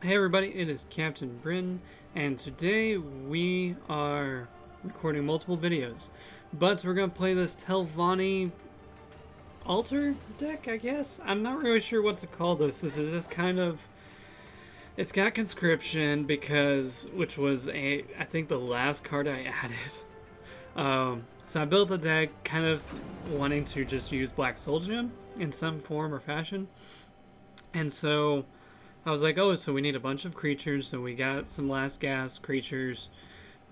Hey everybody, it is Captain Britten, and today we are recording multiple videos, but we're going to play this Telvanni altar deck, I guess? I'm not really sure what to call this. This is just kind of... It's got conscription which was I think the last card I added. So I built the deck kind of wanting to just use Black Soul Gem in some form or fashion, and so I was like, oh, so we need a bunch of creatures, so we got some last gas creatures.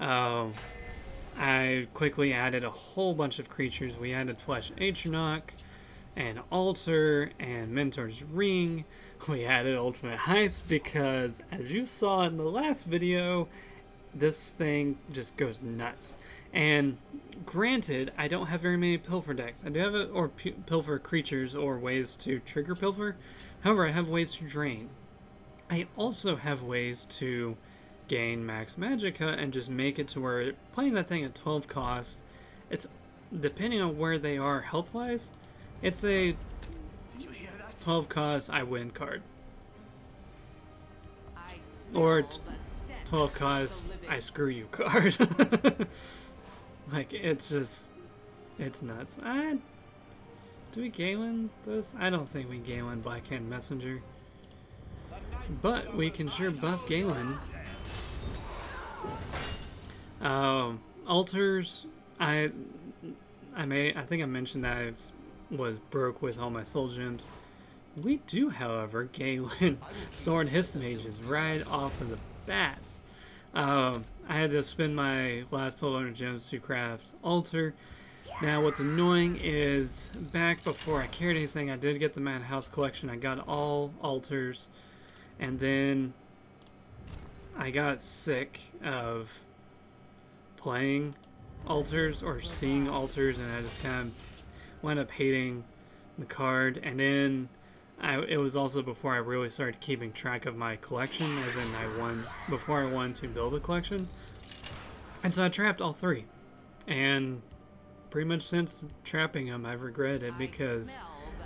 I quickly added a whole bunch of creatures. We added Flesh Atronach, and Altar, and Mentor's Ring. We added Ultimate Heist because, as you saw in the last video, this thing just goes nuts. And granted, I don't have very many Pilfer decks. I do have Pilfer creatures or ways to trigger Pilfer. However, I have ways to drain. I also have ways to gain max magicka and just make it to where playing that thing at 12 cost, it's depending on where they are health wise, it's a 12 cost I win card. Or 12 cost I screw you card. Like, it's nuts. Do we Galen this? I don't think we Galen Blackhand Messenger. But we can sure buff Galen. Altars, I think I mentioned that I was broke with all my soul gems. We do, however, Galen Thorn Hiss Mages right off of the bats. I had to spend my last 1200 gems to craft Altar. Now, what's annoying is back before I carried anything, I did get the Madhouse collection. I got all Altars. And then I got sick of playing altars or seeing altars, and I just kind of wound up hating the card. And then it was also before I really started keeping track of my collection, as in before I wanted to build a collection. And so I trapped all three. And pretty much since trapping them, I've regretted it because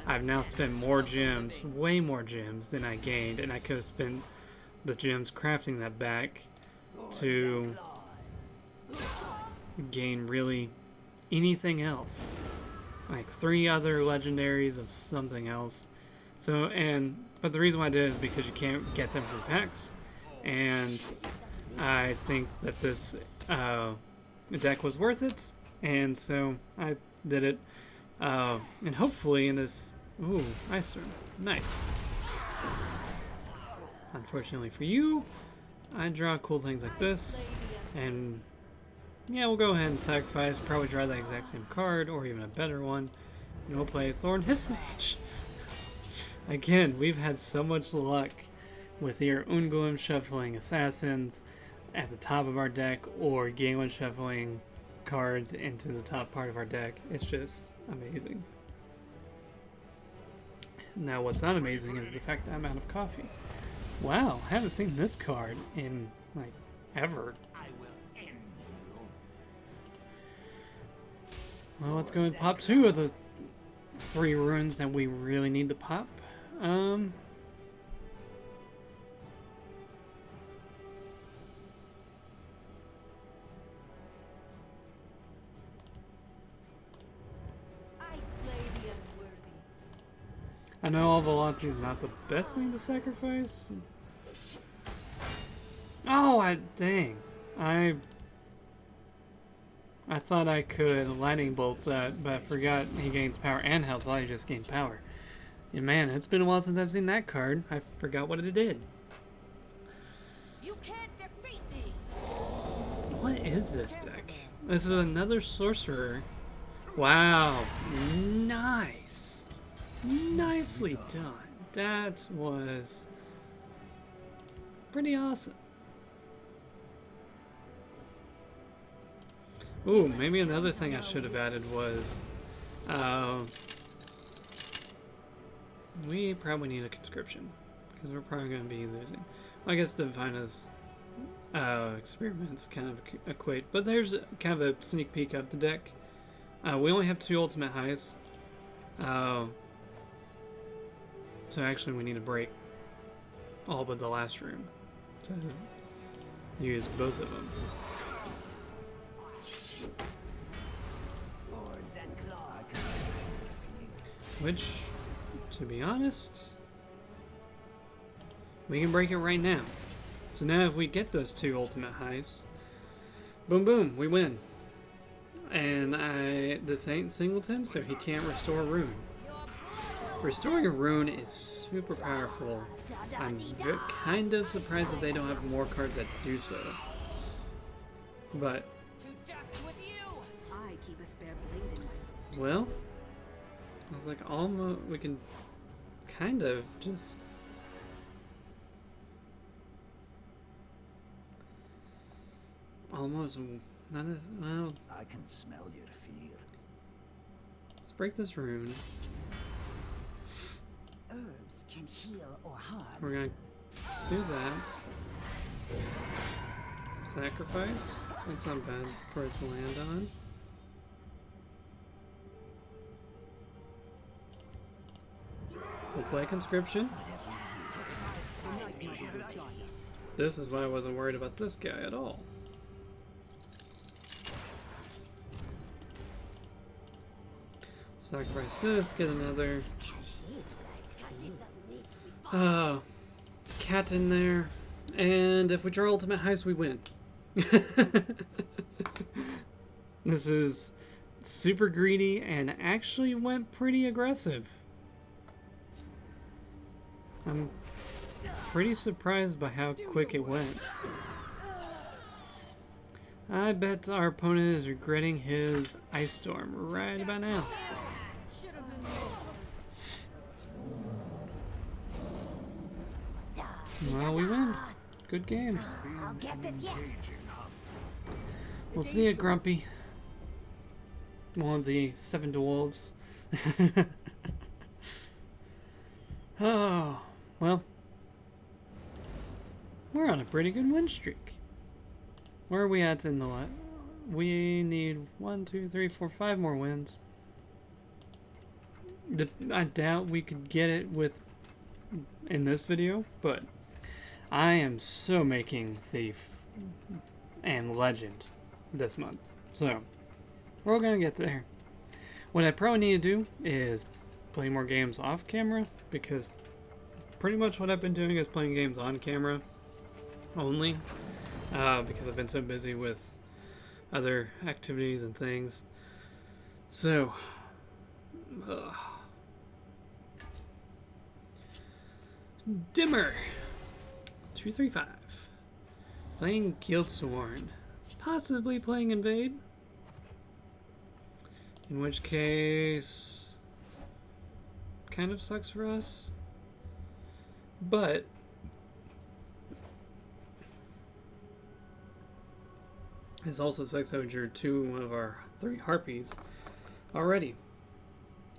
I've now spent more gems, way more gems than I gained, and I could have spent the gems crafting that back to gain really anything else. Like 3 other legendaries of something else. But the reason why I did it is because you can't get them from packs, and I think that this deck was worth it, and so I did it. And hopefully in this... Ooh, Ice Storm. Nice. Unfortunately for you, I draw cool things like this. And yeah, we'll go ahead and sacrifice. Probably draw the exact same card, or even a better one. And we'll play Thorn Hiss Mage. Again, we've had so much luck with either Ungolem shuffling assassins at the top of our deck, or Galen shuffling cards into the top part of our deck. It's just amazing. Now, what's not amazing is the fact that I'm out of coffee. Wow, I haven't seen this card in, like, ever. Well, let's go and pop 2 of the 3 runes that we really need to pop. I know all velocity is not the best thing to sacrifice. Oh, dang. I thought I could lightning bolt that, but I forgot he gains power and health. I just gained power. Yeah, man, it's been a while since I've seen that card. I forgot what it did. You can't defeat me. What is this deck? This is another sorcerer. Wow, nice. Nicely done. That was pretty awesome. Ooh, maybe another thing I should have added was we probably need a conscription because we're probably going to be losing. Well, I guess Divina's experiments kind of equate, but there's kind of a sneak peek of the deck. We only have 2 ultimate highs. So actually we need a break. all but the last room to use both of them. Which, to be honest, we can break it right now. So now if we get those 2 ultimate heists, boom boom, we win. And this ain't Singleton, so he can't restore a rune. Restoring a rune is super powerful. I'm kind of surprised that they don't have more cards that do so. But, well, I was like, almost, we can kind of just almost not as well. I can smell your fear. Let's break this rune. Herbs can heal or harm. We're gonna do that. Sacrifice. That's not bad for it to land on. We'll play Conscription. This is why I wasn't worried about this guy at all. Sacrifice this, get another. Cat in there. And if we draw ultimate heist, we win. This is super greedy and actually went pretty aggressive. I'm pretty surprised by how quick it went. I bet our opponent is regretting his Ice Storm right about now. Well, we win. Good game. I'll get this yet. We'll see you, Grumpy. One of the 7 dwarves. Oh, well. We're on a pretty good win streak. Where are we at in the lot? We need 1, 2, 3, 4, 5 more wins. I doubt we could get it in this video, but I am so making Thief and Legend this month. So, we're all gonna get there. What I probably need to do is play more games off camera, because pretty much what I've been doing is playing games on camera only, because I've been so busy with other activities and things. So, Dimmer 235, playing Guildsworn, possibly playing Invade, in which case kind of sucks for us, but this also sucks that we drew 2 of our 3 harpies already,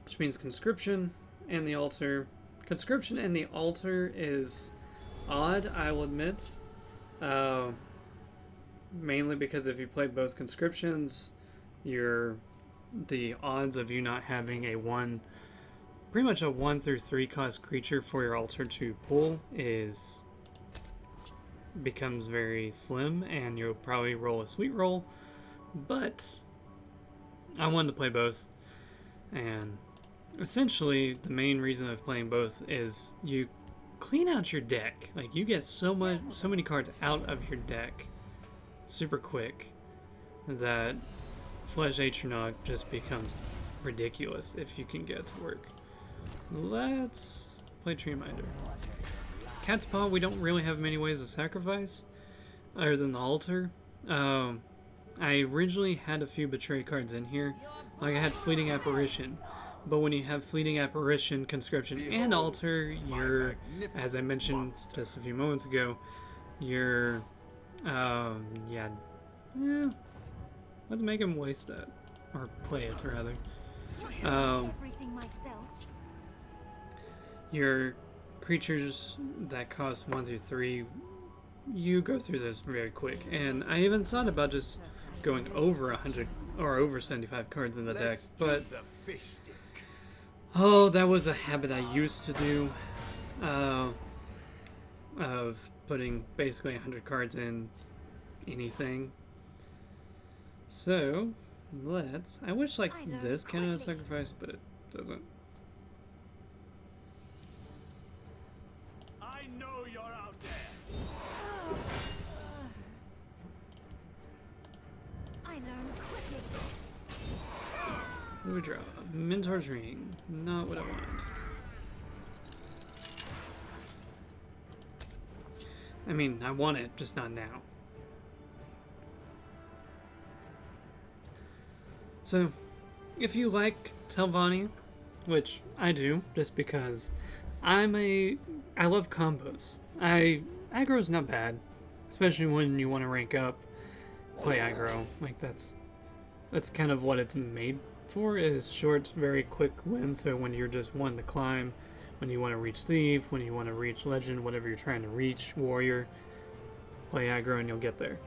which means Conscription and the Altar. Conscription and the Altar is odd, I will admit, mainly because if you play both Conscriptions, the odds of you not having pretty much a 1 through 3 cost creature for your Altar to pull becomes very slim, and you'll probably roll a sweet roll. But I wanted to play both, and essentially the main reason of playing both is you clean out your deck. Like, you get so many cards out of your deck super quick that Flesh Atronach just becomes ridiculous if you can get it to work. Let's play Treeminder. Cat's Paw, we don't really have many ways to sacrifice other than the Altar. I originally had a few Betray cards in here. Like, I had Fleeting Apparition. But when you have Fleeting Apparition, Conscription, and Altar, as I mentioned just a few moments ago, let's make him waste that. Or play it, rather. Your creatures that cost 1 through 3, you go through this very quick. And I even thought about just going over 100 or over 75 cards in the deck, but oh, that was a habit I used to do. of putting basically 100 cards in anything. So, let's... I wish, like, this counted as sacrifice, but it doesn't. I know you're out there. I learn quickly. What do we draw? Mentor's Ring. Not what I wanted. I mean, I want it, just not now. So, if you like Telvanni, which I do, just because I love combos. Aggro's not bad, especially when you want to rank up, play aggro. Like that's kind of what it's made for, is short, very quick wins. So when you're just wanting to climb, when you want to reach Thief, when you want to reach Legend, whatever you're trying to reach, Warrior, play aggro and you'll get there.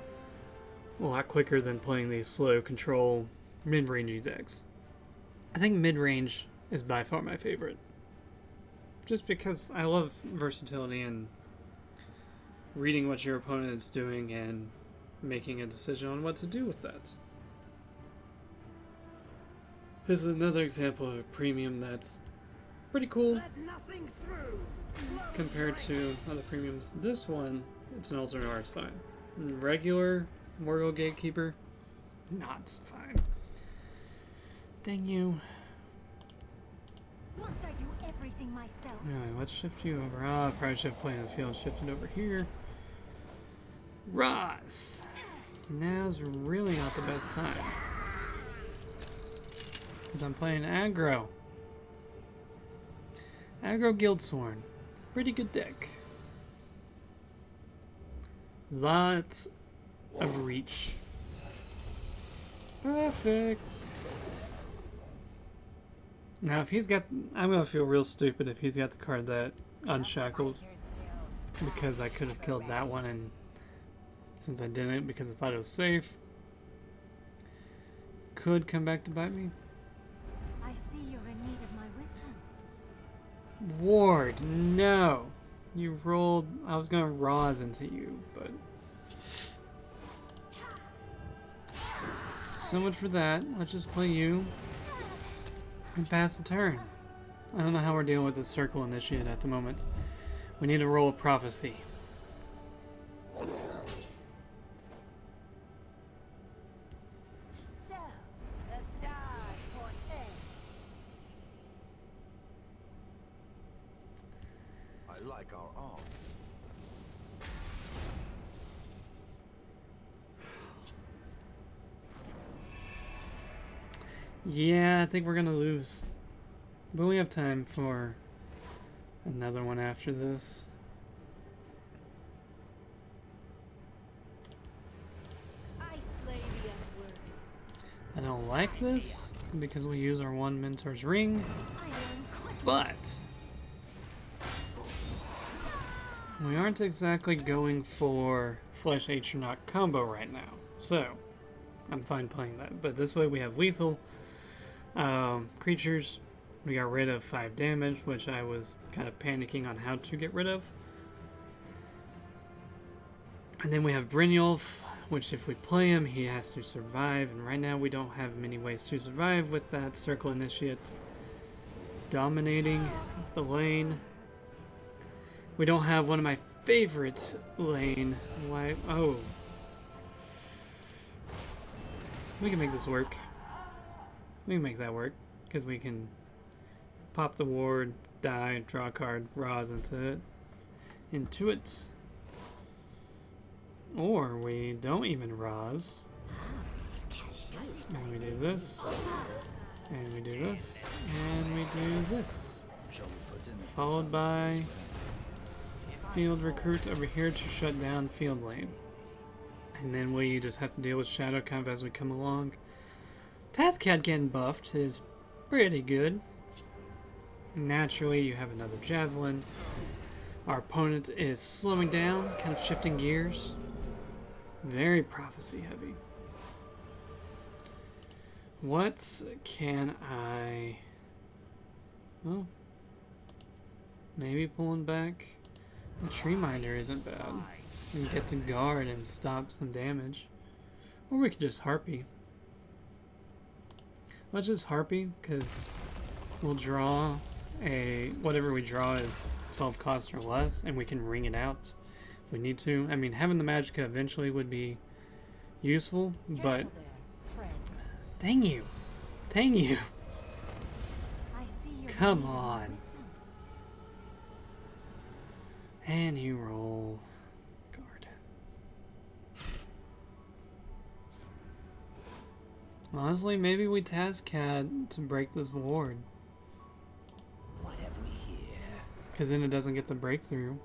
A lot quicker than playing these slow control mid-range decks. I think mid-range is by far my favorite. Just because I love versatility and reading what your opponent is doing and making a decision on what to do with that. This is another example of a premium that's pretty cool compared to other premiums. This one, it's an alternate art, it's fine. Regular Morgul Gatekeeper, not fine. Dang you. Must I do everything myself? Alright, let's shift you over. I probably should have played in the field. Shifted over here. Roz. Now's really not the best time. Because I'm playing aggro. Aggro Guildsworn. Pretty good deck. Lots of reach. Perfect. Now, if he's got... I'm going to feel real stupid if he's got the card that unshackles. Because I could have killed that one, and since I didn't because I thought it was safe, could come back to bite me. I see you're in need of my wisdom. Ward, no. You rolled... I was going to Roz into you, but... So much for that. Let's just play you. And pass the turn. I don't know how we're dealing with this Circle Initiate at the moment. We need to roll a Prophecy. So, the stars portend. I like our arms. Yeah, I think we're gonna lose. But we have time for another one after this. I slay the unworthy. I don't like this because we use our one Mentor's Ring, I learn quickly. but we aren't exactly going for Flesh Atronach combo right now. So I'm fine playing that. But this way we have lethal creatures. We got rid of 5 damage, which I was kind of panicking on how to get rid of. And then we have Brynjolf, which if we play him, he has to survive. And right now we don't have many ways to survive with that Circle Initiate dominating the lane. We don't have one of my favorite lane. Why? Oh. We can make this work. We can make that work. Because we can pop the ward, die, draw a card, Roz into it. Or we don't even Roz. And we do this. And we do this. And we do this. Followed by Field Recruit over here to shut down Field Lane. And then we just have to deal with Shadow kind of as we come along. Taskcat getting buffed is pretty good. Naturally, you have another Javelin. Our opponent is slowing down, kind of shifting gears. Very prophecy heavy. What can I... Well, maybe pulling back The tree minder isn't bad. We can get to guard and stop some damage. Or we could just harpy. Let's just harpy, because we'll draw a... whatever we draw is 12 cost or less, and we can ring it out if we need to. I mean, having the magicka eventually would be useful, but... Careful there, friend. Dang you. Dang you. I see you're Come in need of my on. wisdom. And you roll guard. Honestly, maybe we task Cat to break this ward. What have we here? Because then it doesn't get the breakthrough.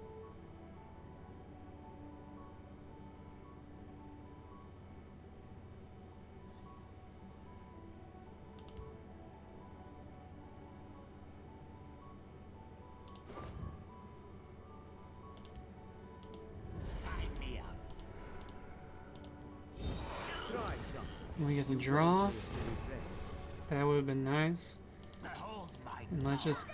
Sign me up. Try something. We get the draw. That would have been nice. Behold my And let's just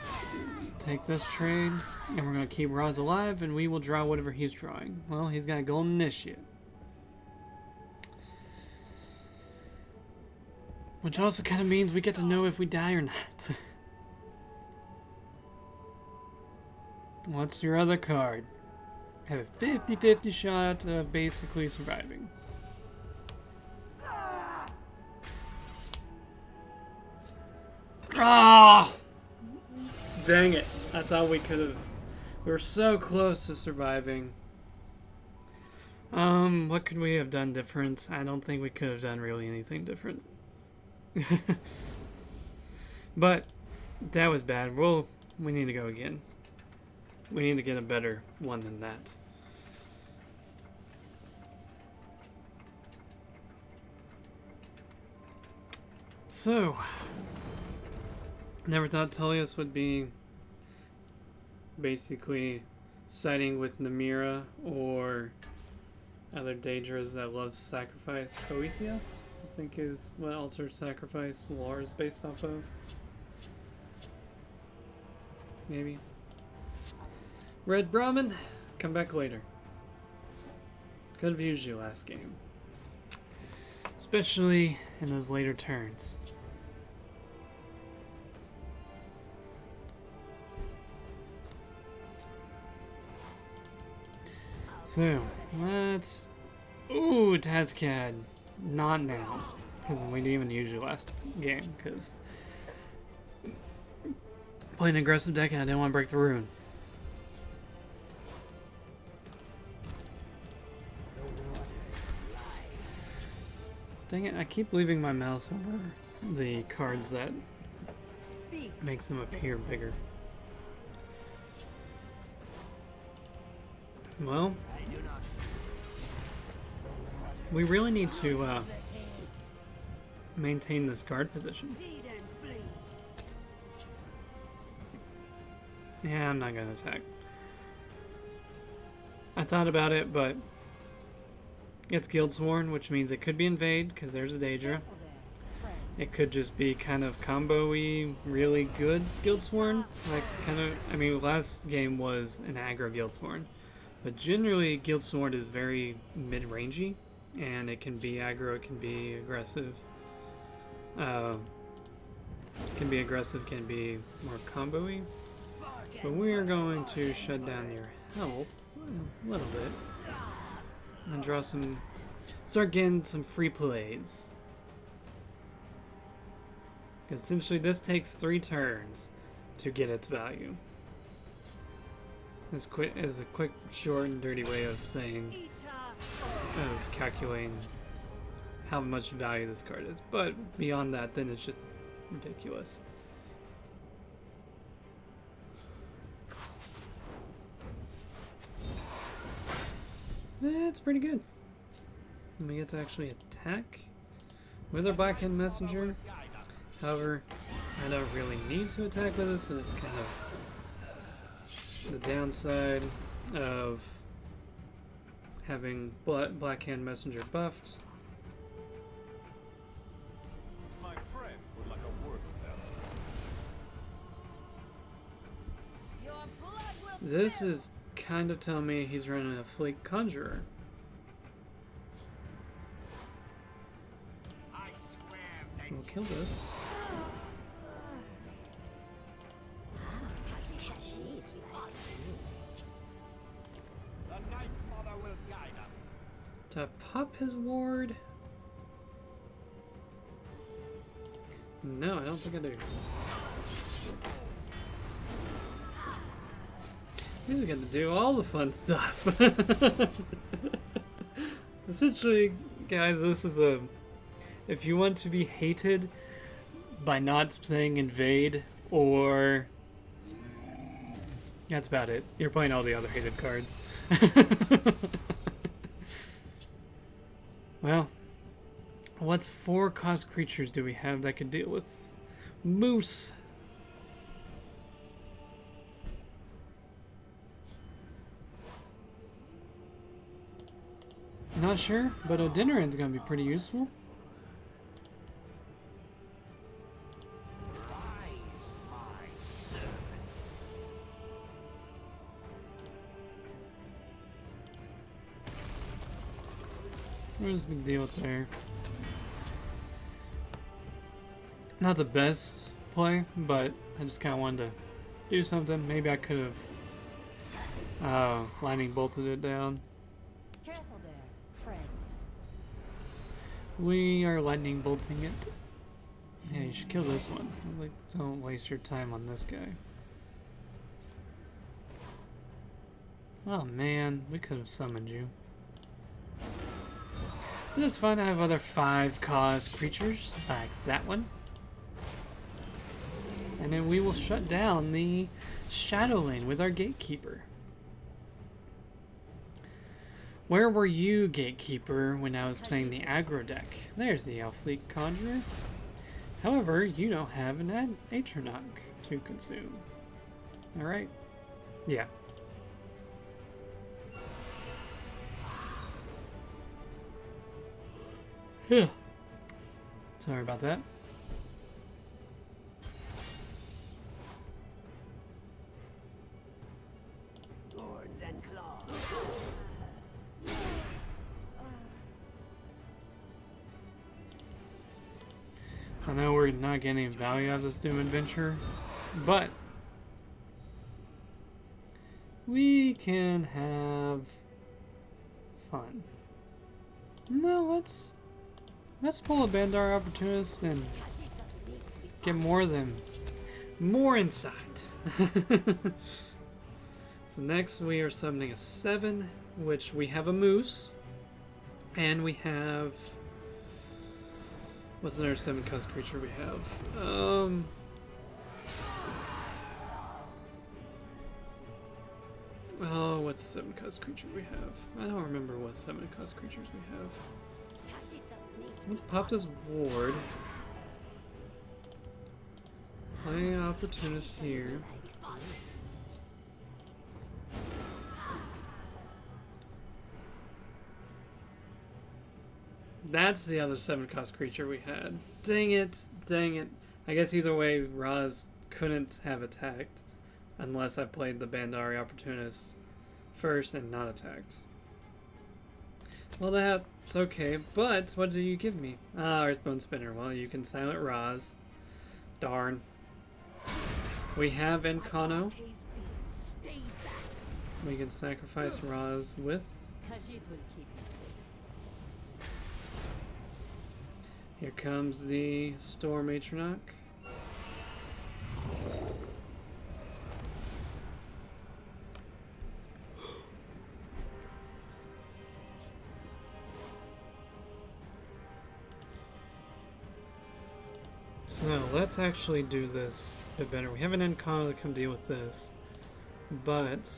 take this trade. And we're going to keep Roz alive. And we will draw whatever he's drawing. Well, he's got a golden initiate. Which also kind of means we get to know if we die or not. What's your other card? Have a 50-50 shot of basically surviving. Ah! Dang it. I thought we could have... We were so close to surviving. What could we have done different? I don't think we could have done really anything different. But that was bad. We need to go again. We need to get a better one than that. So, never thought Tullius would be basically siding with Namira or other Daedras that love sacrifice. Boethia, I think, is what Altar Sacrifice lore is based off of. Maybe. Red Brahmin, come back later. Could have used you last game. Especially in those later turns. So, let's... Ooh, Tazcad. Not now. Because we didn't even use you last game. Because... Playing an aggressive deck and I didn't want to break the rune. Dang it, I keep leaving my mouse over the cards that Speak. makes them appear bigger. Well, we really need to maintain this guard position. See them spleen. Yeah, I'm not gonna attack. I thought about it, but it's Guildsworn, which means it could be invade, because there's a Daedra. Careful there, friend. It could just be kind of combo-y, really good Guildsworn. Like, kind of, I mean, last game was an aggro Guildsworn. But generally, Guildsworn is very mid-rangey, and it can be aggro, it can be aggressive. Can be aggressive, can be more combo-y. But we are going to shut down your health a little bit. And draw some... Start getting some free plays. Essentially, this takes 3 turns to get its value. This is a quick, short, and dirty way of saying... of calculating how much value this card is. But beyond that, then it's just ridiculous. It's pretty good. And we get to actually attack with our Blackhand Messenger. However, I don't really need to attack with it, so it's kind of the downside of having Blackhand Messenger buffed. My friend would like a word with them. Your blood will This spill. is kind of tell me he's running a fleet conjurer. I swear So we'll kill this. the Night Mother will guide us. To pop his ward? No, I don't think I do. We just get to do all the fun stuff. Essentially, guys, this is a... If you want to be hated by not saying invade, or... That's about it. You're playing all the other hated cards. Well, what 4-cost creatures do we have that could deal with Moose? Not sure, but Odineran's gonna be pretty useful. Rise, my servant. We're just gonna deal with there. Not the best play, but I just kind of wanted to do something. Maybe I could have lightning bolted it down. Careful there, friend. We are lightning bolting it. Yeah, you should kill this one. Like, don't waste your time on this guy. Oh man, we could have summoned you. But it's fine. I have other 5-cost creatures like that one. And then we will shut down the Shadow Lane with our Gatekeeper. Where were you, Gatekeeper, when I was playing the aggro deck? There's the Elfleet Conjurer. However, you don't have an Atronach to consume. Alright? Yeah. Sorry about that. Swords and claws. I know we're not getting any value out of this Doom Adventure, but we can have fun. No, let's pull a Bandar Opportunist and get more insight. So next we are summoning a 7, which we have a Moose, and we have... What's another 7-cost creature we have? Oh, what's the 7-cost creature we have? I don't remember what 7-cost creatures we have. Let's pop this ward. Play Opportunist here. That's the other 7-cost creature we had. Dang it, dang it. I guess either way, Raz couldn't have attacked unless I played the Bandari Opportunist first and not attacked. Well, that's okay, but what do you give me? Ah, Earthbone Spinner. Well, you can silent Raz. Darn. We have Encano. We can sacrifice Raz with... Here comes the Storm Atronach. So let's actually do this a bit better. We have an Encano to come deal with this, but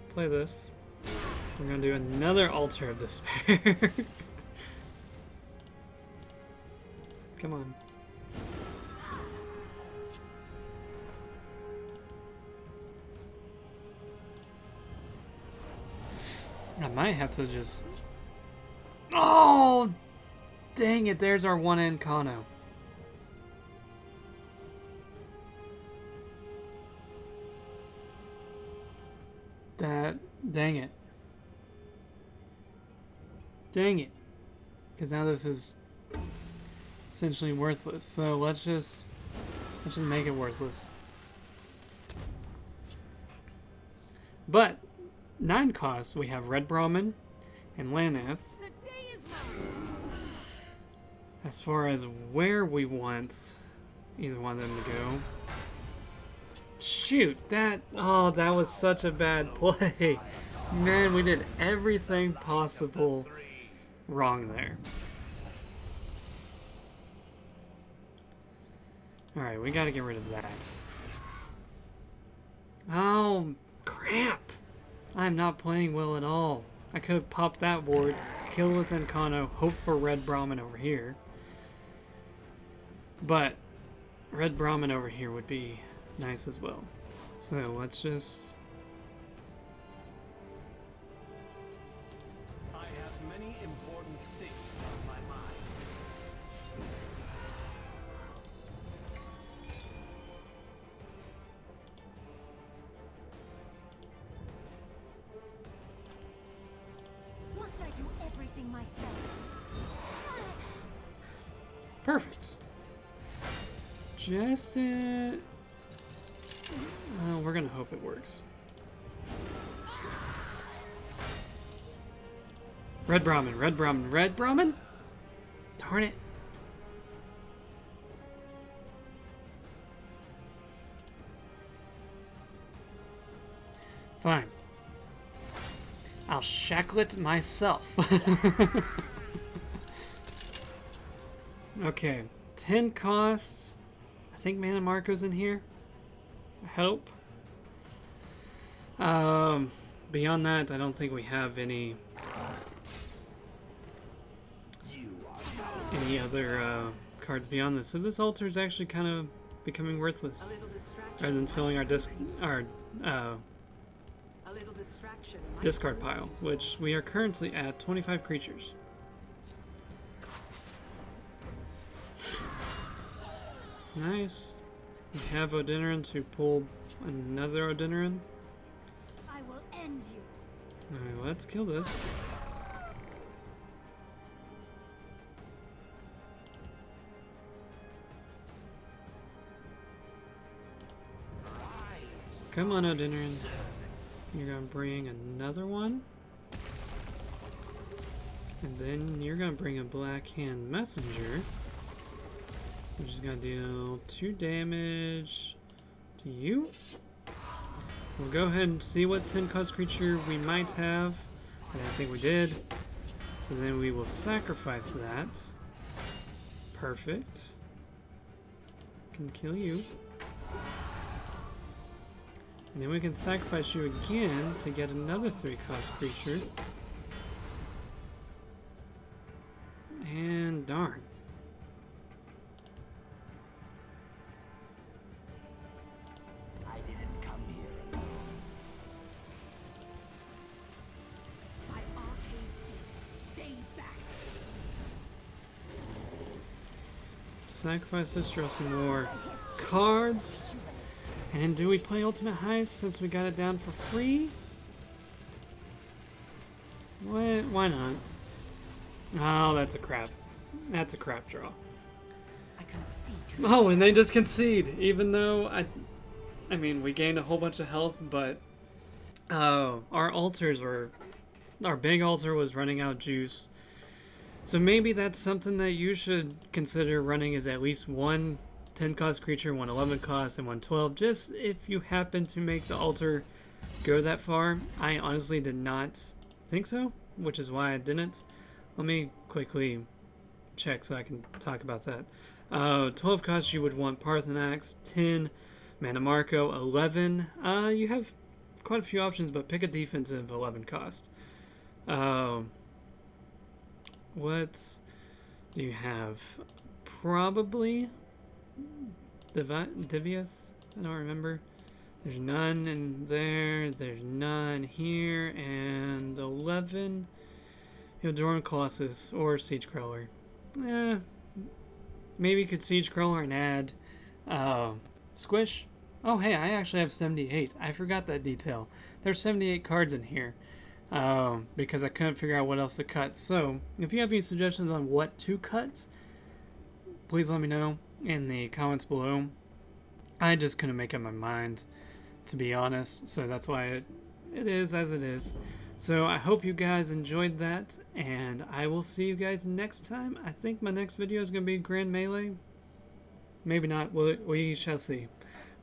play this. We're gonna do another Altar of Despair. Come on. I might have to just... Oh! Dang it, there's our one Encano. Dang it. Dang it. Because now this is essentially worthless. So let's just make it worthless. But 9 costs, we have Red Brahmin and Lanath. As far as where we want either one of them to go. Shoot, that was such a bad play. Man, we did everything possible wrong there. Alright, we gotta get rid of that. Oh, crap! I'm not playing well at all. I could have popped that board, killed with Encano, hope for Red Brahmin over here. But Red Brahmin over here would be nice as well. So let's just... I have many important things on my mind. Must I do everything myself? Perfect. Just we're gonna hope it works. Red Brahmin, Red Brahmin, Red Brahmin? Darn it. Fine. I'll shackle it myself. Okay, 10 costs. I think Mana Marco's in here. I hope. Beyond that, I don't think we have any other cards beyond this. So this altar is actually kind of becoming worthless, rather than filling our discard pile, which we are currently at 25 creatures. Nice. We have Odinerin to pull another Odinerin. I will end you. Alright, let's kill this. Come on, Odinerin. You're gonna bring another one. And then you're gonna bring a Black Hand Messenger, which is gonna deal 2 damage to you. We'll go ahead and see what 10 cost creature we might have. And I think we did. So then we will sacrifice that. Perfect. Can kill you. And then we can sacrifice you again to get another 3 cost creature. And darn. I didn't come here alone. By Arcane's feet, stay back. Sacrifice this, draw some more cards. And then do we play Ultimate Heist since we got it down for free? What? Why not? Oh, that's a crap. That's a crap draw. I concede. Oh, and they just concede, even though I mean, we gained a whole bunch of health, but our big altar was running out of juice. So maybe that's something that you should consider running, is at least one 10 cost creature, one 11 cost, and one 12, just if you happen to make the altar go that far. I honestly did not think so, which is why I didn't. Let me quickly check so I can talk about that. 12 cost, you would want Parthenax. 10, Mana Marco. 11, you have quite a few options, but pick a defensive 11 cost. What do you have? Probably Divius? I don't remember. There's none in there. There's none here. And 11. Eldorn Colossus or Siege Crawler. Maybe could Siege Crawler and add Squish. Oh, hey, I actually have 78. I forgot that detail. There's 78 cards in here because I couldn't figure out what else to cut. So, if you have any suggestions on what to cut, please let me know in the comments below. I just couldn't make up my mind, to be honest. So that's why it is as it is. So I hope you guys enjoyed that, and I will see you guys next time. I think my next video is going to be Grand Melee. Maybe not. We shall see.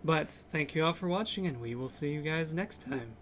But thank you all for watching, and we will see you guys next time.